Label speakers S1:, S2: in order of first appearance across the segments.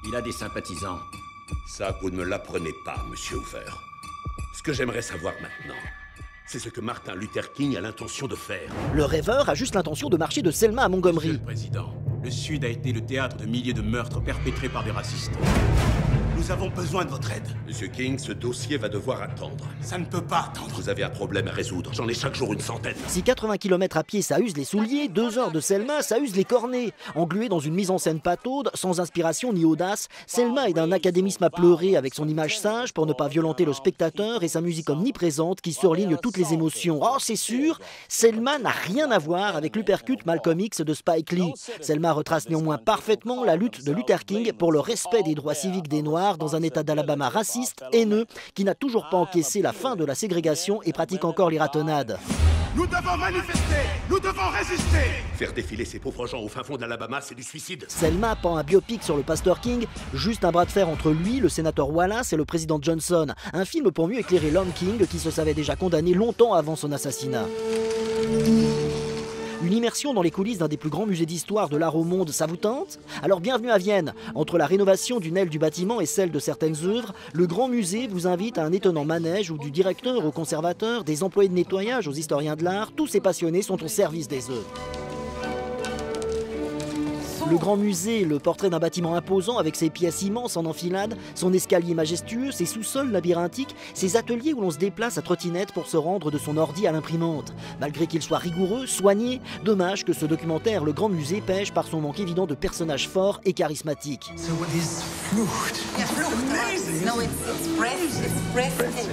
S1: Il a des sympathisants.
S2: Ça, vous ne me l'apprenez pas, monsieur Hoover. Ce que j'aimerais savoir maintenant, c'est ce que Martin Luther King a l'intention de faire.
S3: Le rêveur a juste l'intention de marcher de Selma à
S1: Monsieur
S3: Montgomery.
S1: le Président, le Sud a été le théâtre de milliers de meurtres perpétrés par des racistes. Nous avons besoin de votre aide.
S2: Monsieur King, ce dossier va devoir attendre.
S1: Ça ne peut pas attendre.
S2: Vous avez un problème à résoudre. J'en ai chaque jour une centaine.
S3: Si 80 km à pied ça use les souliers, 2 heures de Selma ça use les cornets. Englué dans une mise en scène pataude, sans inspiration ni audace, Selma est d'un académisme à pleurer avec son image sage pour ne pas violenter le spectateur et sa musique omniprésente qui surligne toutes les émotions. Oh c'est sûr, Selma n'a rien à voir avec l'Uppercut Malcolm X de Spike Lee. Selma retrace néanmoins parfaitement la lutte de Luther King pour le respect des droits civiques des Noirs dans un état d'Alabama raciste, haineux, qui n'a toujours pas encaissé la fin de la ségrégation et pratique encore les ratonnades.
S4: Nous devons manifester, nous devons résister.
S2: Faire défiler ces pauvres gens au fin fond d'Alabama, c'est du suicide.
S3: Selma pend un biopic sur le pasteur King, juste un bras de fer entre lui, le sénateur Wallace et le président Johnson. Un film pour mieux éclairer l'homme King qui se savait déjà condamné longtemps avant son assassinat. Une immersion dans les coulisses d'un des plus grands musées d'histoire de l'art au monde, ça vous tente? Alors bienvenue à Vienne. Entre la rénovation d'une aile du bâtiment et celle de certaines œuvres, le Grand Musée vous invite à un étonnant manège où du directeur au conservateur, des employés de nettoyage aux historiens de l'art, tous ces passionnés sont au service des œuvres. Le Grand Musée, le portrait d'un bâtiment imposant avec ses pièces immenses en enfilade, son escalier majestueux, ses sous-sols labyrinthiques, ses ateliers où l'on se déplace à trottinette pour se rendre de son ordi à l'imprimante. Malgré qu'il soit rigoureux, soigné, dommage que ce documentaire, Le Grand Musée, pêche par son manque évident de personnages forts et charismatiques.
S5: So what is fruit?
S6: Yeah, fruit. No, it's breathtaking.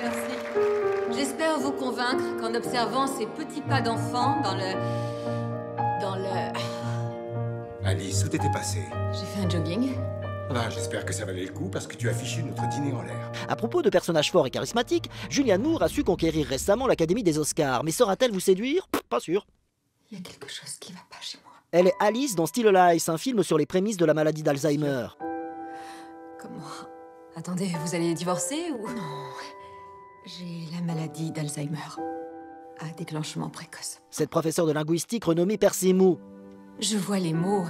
S6: Merci. J'espère vous convaincre qu'en observant ces petits pas d'enfant dans le...
S5: Alice, où t'étais passée?
S6: J'ai fait un jogging.
S5: J'espère que ça valait le coup parce que tu as fichu notre dîner en l'air.
S3: À propos de personnages forts et charismatiques, Julianne Moore a su conquérir récemment l'Académie des Oscars, mais saura-t-elle vous séduire? Pas sûr.
S6: Il y a quelque chose qui va pas chez moi.
S3: Elle est Alice dans Still Alice, un film sur les prémices de la maladie d'Alzheimer.
S6: Comment? Attendez, vous allez divorcer ou... Non, j'ai la maladie d'Alzheimer. À déclenchement précoce.
S3: Cette professeure de linguistique renommée perd ses mots.
S6: Je vois les mots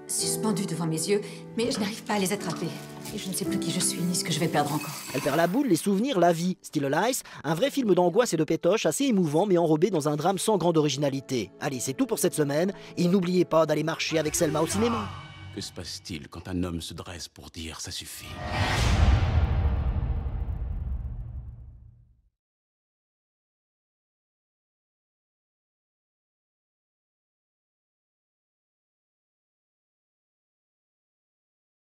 S6: suspendus devant mes yeux, mais je n'arrive pas à les attraper. Et je ne sais plus qui je suis, ni ce que je vais perdre encore.
S3: Elle perd la boule, les souvenirs, la vie. Still Alice, un vrai film d'angoisse et de pétoche assez émouvant mais enrobé dans un drame sans grande originalité. Allez, c'est tout pour cette semaine. Et n'oubliez pas d'aller marcher avec Selma au cinéma.
S1: Que se passe-t-il quand un homme se dresse pour dire « ça suffit » ?